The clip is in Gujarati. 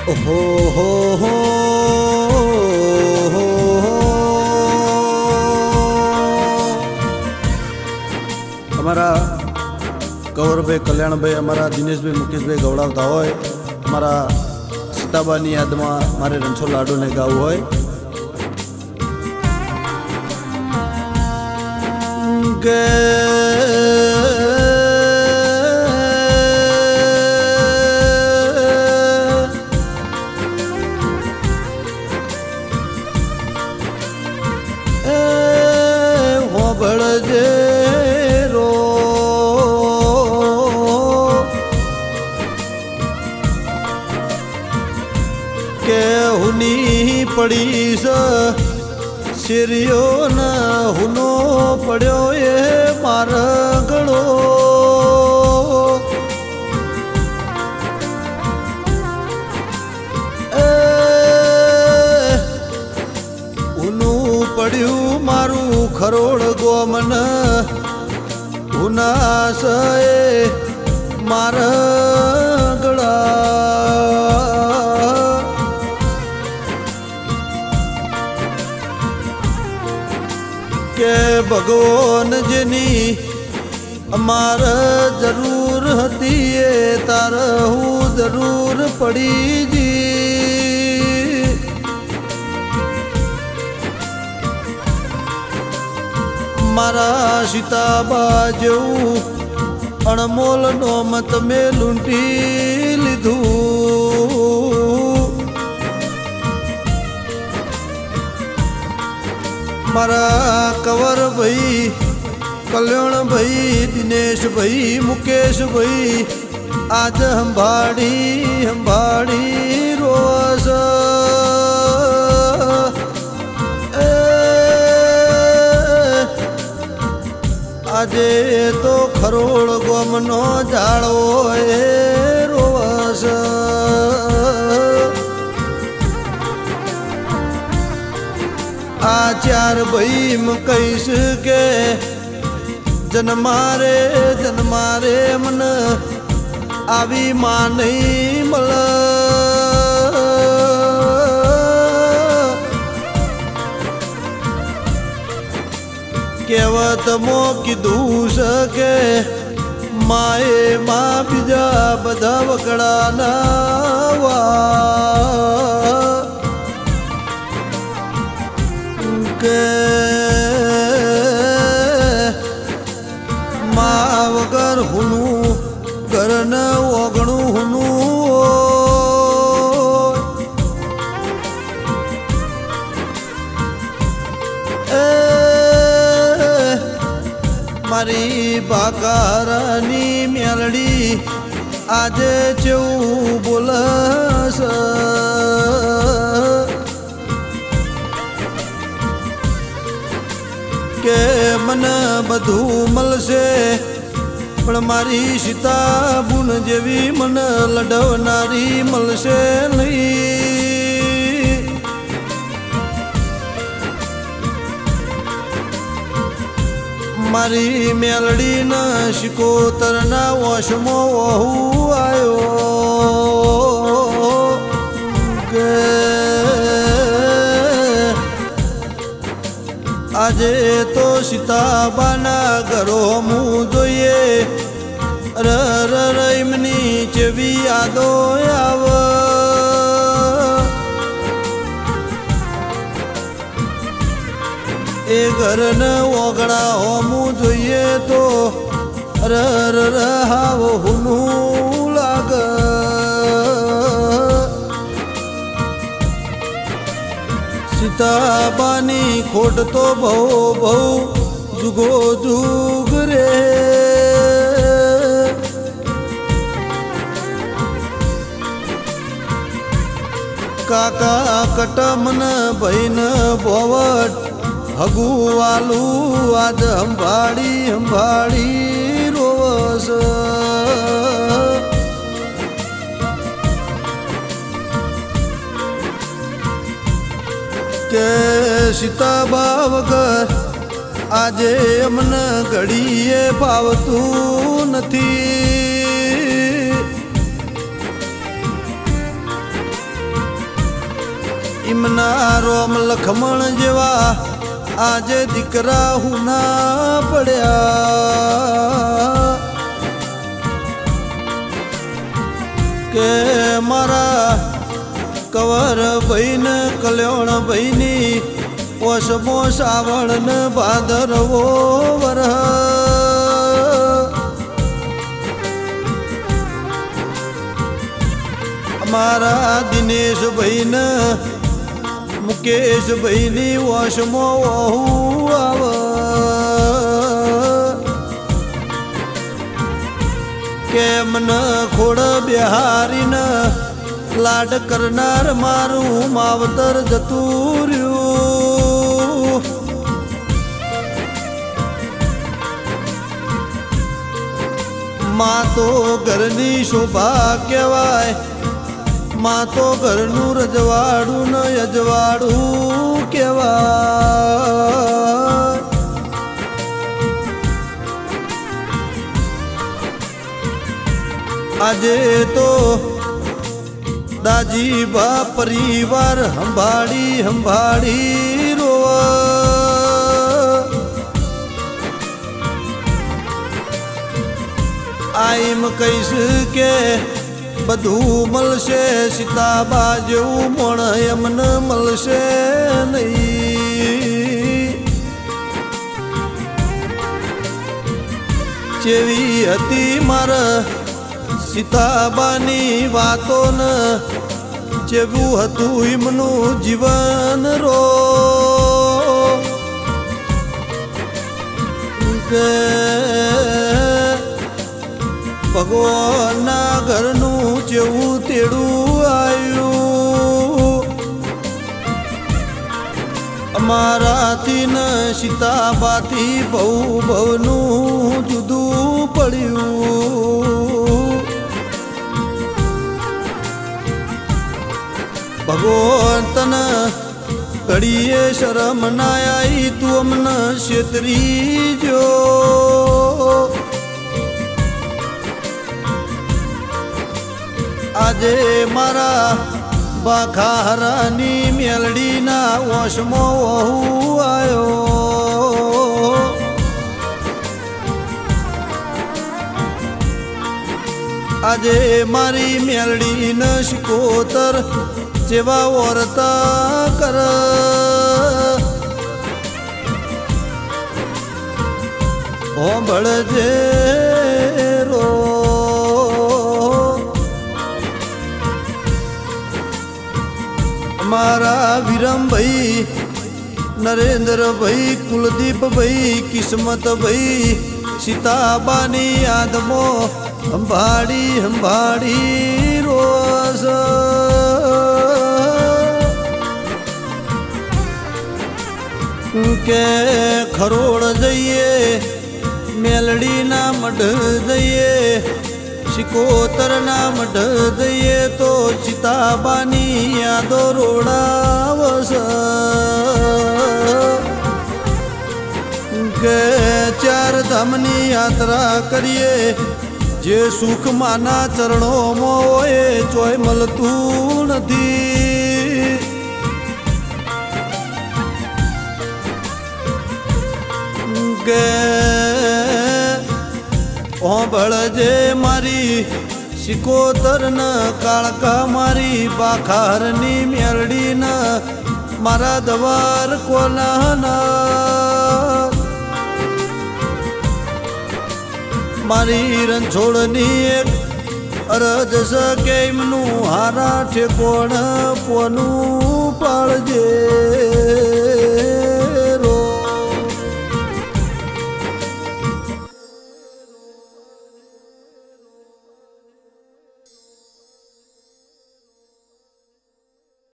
ઓહો હો હો અમારા કવરભાઈ કલ્યાણભાઈ અમારા દિનેશભાઈ મુકેશભાઈ ગવડાવતા હોય, અમારા સીતાબાની યાદમાં મારે રણછોડ લાડુને ગાવું હોય કે ભળજે રો કે હુની પડી શેરીઓ ન હુનો પડ્યો એ મારા ગળો હુનું પડ્યું મારું ખરોડ ગોમન હુનાસ એ મારા ગળા કે ભગવાન જેની અમારે જરૂર હતી એ તાર હું જરૂર પડી જી મારા સીતાબા જેવું અણમોલ નોમત મેં લૂંટી લીધું મારા કવરભાઈ કલ્યાણભાઈ દિનેશભાઈ મુકેશભાઈ આજ સંભાળી રોસ આજે તો ખરોડ ગોમનો જાળો એ રોસ આ ચાર ભાઈ કહીશ કે જન્મારે મન આવી માં નહીં મળ કહેવત મો કીધું છે કે માએ માં બીજા બધા વગડા ના કે મા વગર હુનું ઘરને ઓગણું હુનું મારી બાકારાની મેલડી આજે જેવું બોલસ કે મને બધું મળશે પણ મારી સીતા બુન જેવી મને લડવનારી મળશે નહીં મારી મેલડીના શિકોતરના વશમો વહુ આવ્યો કે આજે તો સીતાબાના ઘરો મું જોઈએ રઈમની જેવી યાદો આવ એ ઘરને ઓગણા હોમું જોઈએ તો હાવ હુનું લાગ સીતાબાની ખોટ તો બહુ બહુ જુગો જુગ રે કાકા કટમન બહેન બોવટ હગુવાલું આજ સંભાળી રોસ કે સીતાબા વગર આજે અમને ઘડીએ ફાવતું નથી ઇમના રોમ લખમણ જેવા આજે દીકરા હું ના પડ્યા કે મારા કવર ભાઈને કલ્યાણ ભાઈની ઓસમો શ્રાવણ ભાદરવો વરહ અમારા દિનેશ ભાઈને મુકેશ ભાઈની ઓસમો વહુ આવ કે મન ખોડ બિહારીને લાડ કરનાર મારું માવતર જતું રહ્યું માં તો ઘરની શોભા કહેવાય માં તો ઘરનું રજવાડું ન યજવાડું કહેવાય આજે તો દાજીબા પરિવાર સંભાળી રોવા આઈમ કહીશ કે બધું મળશે સીતાબા જેવું મણ એમને મળશે નહીં જેવી હતી મારા સીતાબાની વાતો ન જેવું હતું એમનું જીવન રો કે ભગવાનના ઘરનું જેવું તેડું આવ્યું અમારાથી ન સીતાબાથી બહુ બહુનું જુદું પડ્યું ભગવાન તને ઘડીએ શરમ ના આવી તું અમને છેતરી જો આજે મારા બાખારાની મેલડીના વશમો વહુ આવ્યો આજે મારી મેલડીને શિકોતર જેવા વર્તા કર હોંભળજે રો મારા વિરમભાઈ નરેન્દ્રભાઈ કુલદીપભાઈ કિસ્મતભાઈ સીતાબાની યાદમો સંભાળી રોસ કે ખરોડ જઈએ મેલડીના મઢ જઈએ શિકોતરના મઢ જઈએ તો સીતાબાની યાદો રોડાવસ કે ચાર ધામની યાત્રા કરીએ જે સુખ માના ચરણોમાં હોય ચોય મળતું નથી કે હોંભળજે મારી શિકોતર ન કાળકા મારી બાખારની મેલડી ન મારા દવાર કોના મારી રણછોડની એક અરજ કે એમનું હારા ઠેકોણ પોનું પાળજે